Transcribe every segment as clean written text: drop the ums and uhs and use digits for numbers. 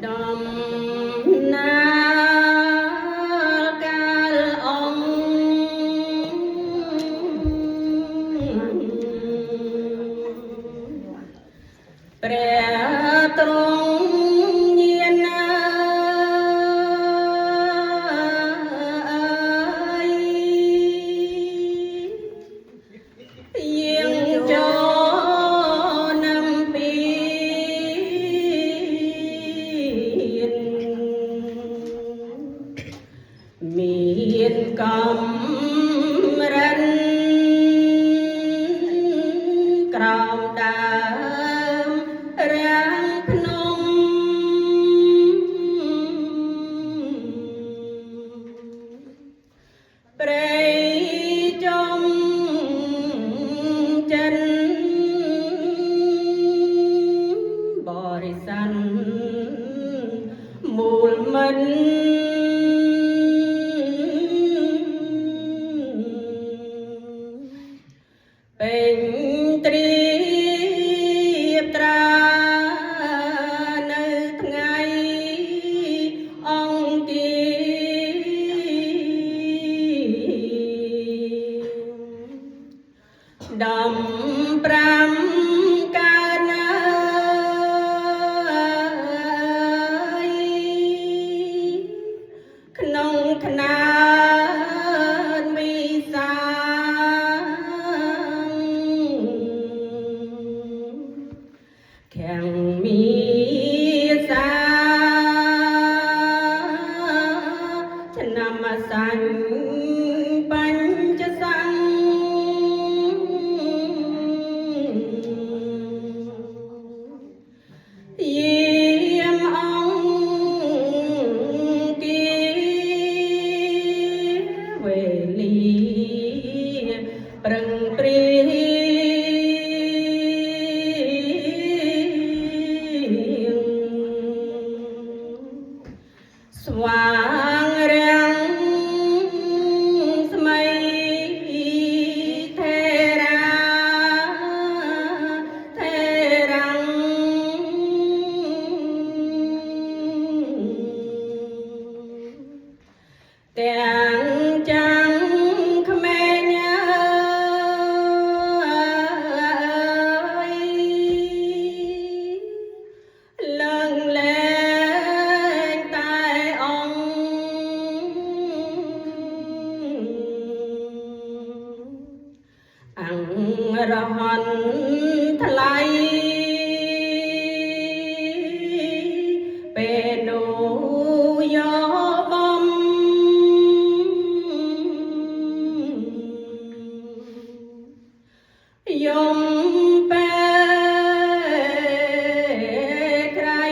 ដំណើរកាលព្រះទ្រង់ញាណយាងចូលនឹងពីមានកំរិនក្រោមដើមរាំងភ្នំព្រៃចុំចិនបរិសានមូលមិនពេញត្រៀបត្រានៅថ្ងៃអង្គារដំ5កើតណាក្នុងខ្នាតវិសាខាងមីសាឆ្នាំសាញ់បញ្ចសង្ឃយាមអង្គាវេលាប្រឹងព្រៀងស្វាងរាំងស្មីថេរាថេរាំងទាំងចាំងក្មេងឡើងលែងតែអង្គអង្គរហន្តថ្លៃពេលនោះយោបំយំពេលក្រៃ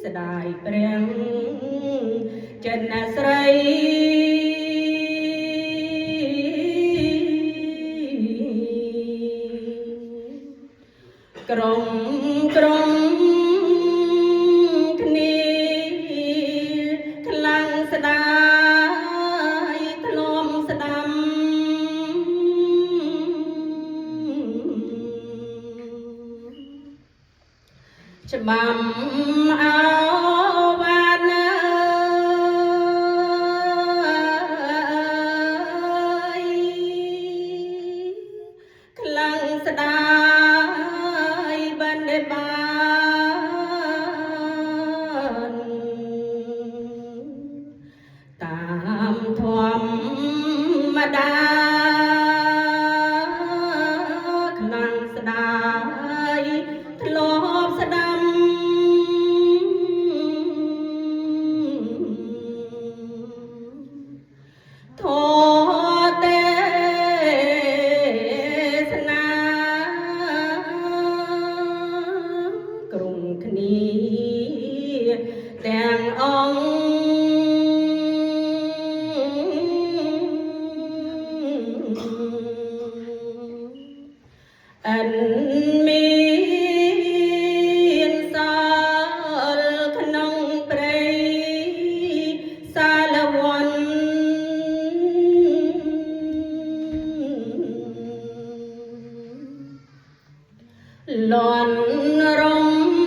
ស្ដាយព្រះចិនស្រីក្រុមគ្នាខ្លាំងស្ដាយធ្លុំស្ដាំច្បាំអោវ៉ាណាខ្លាំងស្ដាយបណ្ឌបានតាមធម្មតាខ្លាំងស្ដាយធ្លាប់ស្ដាំធម៌ទេសនាក្រុមគ្នាទាំងអង្គអិនមានសល់ក្នុងព្រៃសាលវ័នលន់រំ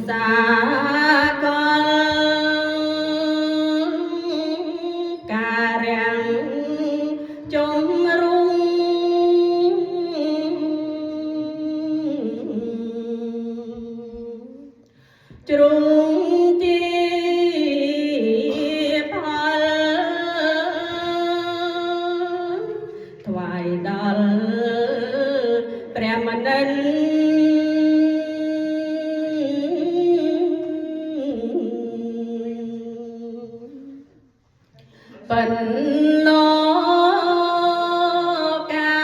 សាកលការរាំងជំរុងជ្រុងជាផលថ្វាយដល់ព្រះមនិនពិនលោកា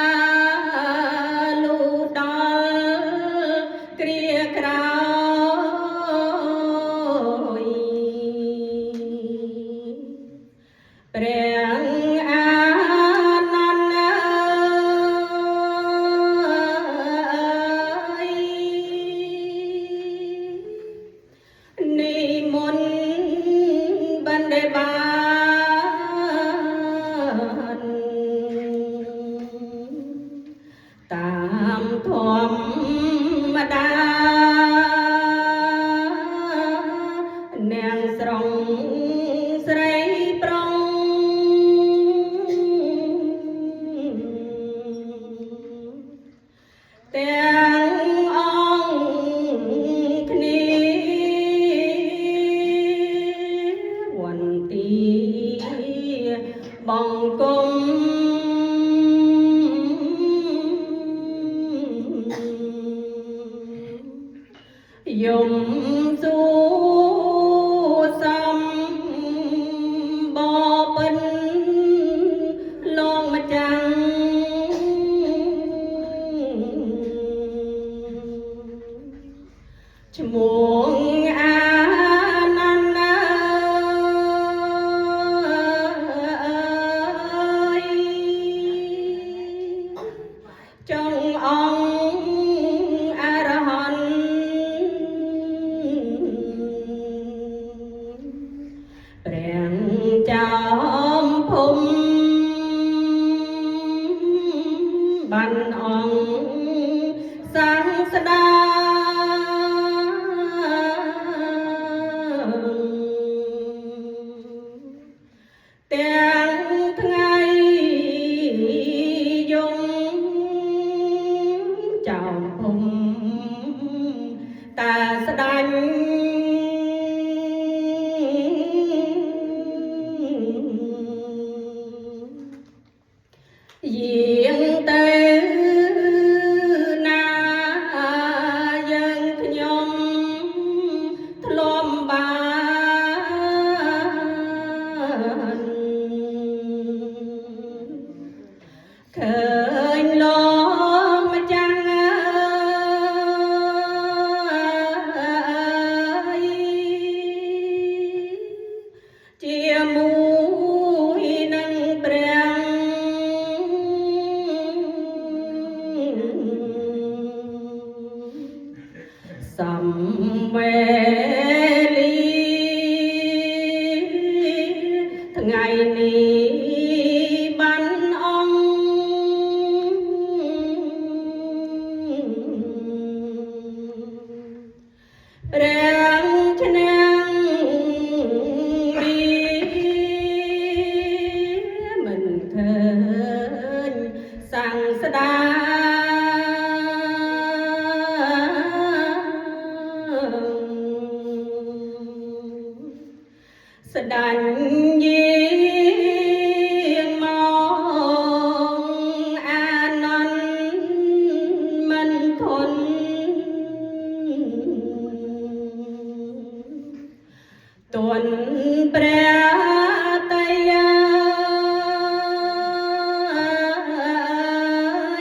លូដល់គ្រាក្រោយព្រះអានន្ទនិមន្តបណ្ឌិបាតាមធម្មតានាងស្រុងស្រីប្រុងទាំងអង្គគ្នាវន្ទីបង្គំយំសួរសំបបិនលងម្ចាំងឈ្មោះអានន្ទចុងអង្គអរហន្តព្រះចោមភូមិបានអង្គសាស្តាទាំងថ្ងៃយំចោមភូមិតាស្ដាញ់យាងទៅណាយើងខ្ញុំធ្លាប់បានឃើញលងម្ចាំងជាមួយនឹងព្រះសំវេលាថ្ងៃនេះបានអង្គព្រះឆ្នាំមិនឃើញសង្ស្ដាស្ដាញ់យាងមកអានន្ទមិនធន់ទន់ព្រះតៃយា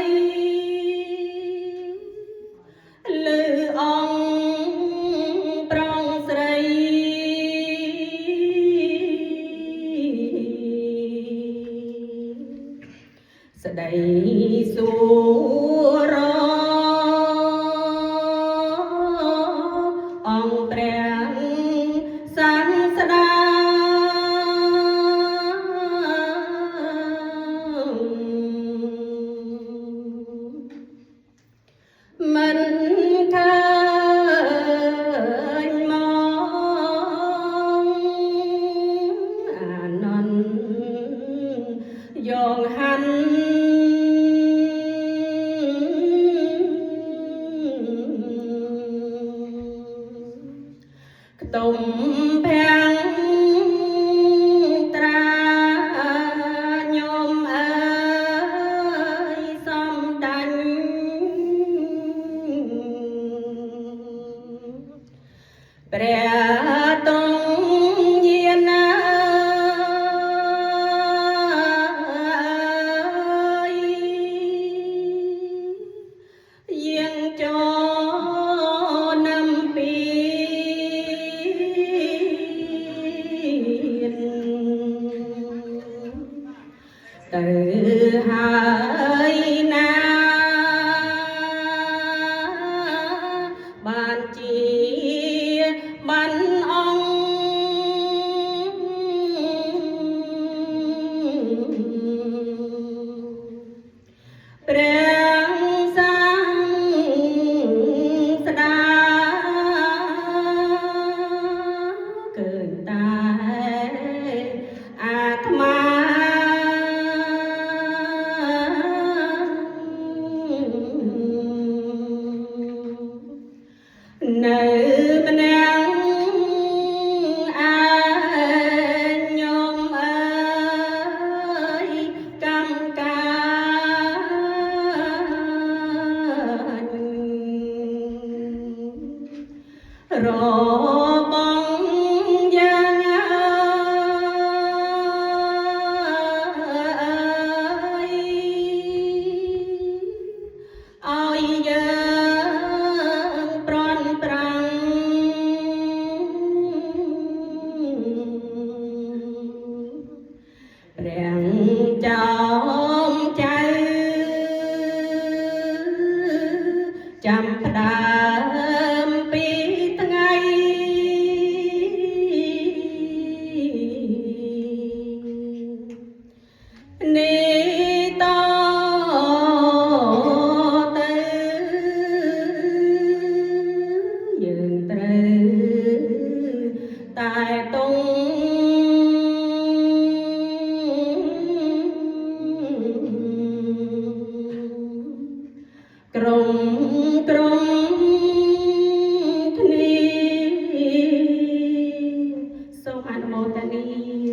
យលើអង្គប្រងស្រីស្ដីសួរអង្គព្រះសាស្តាមិនឃើញ របងយ៉ាងឲ្យយើងប្រន់ប្រាំងព្រះចោមចៅចាំផ្ដើមពីថ្ងៃនេះតទៅយើងត្រូវតែតុងក្រុមគ្នាសូមអនុមោទនា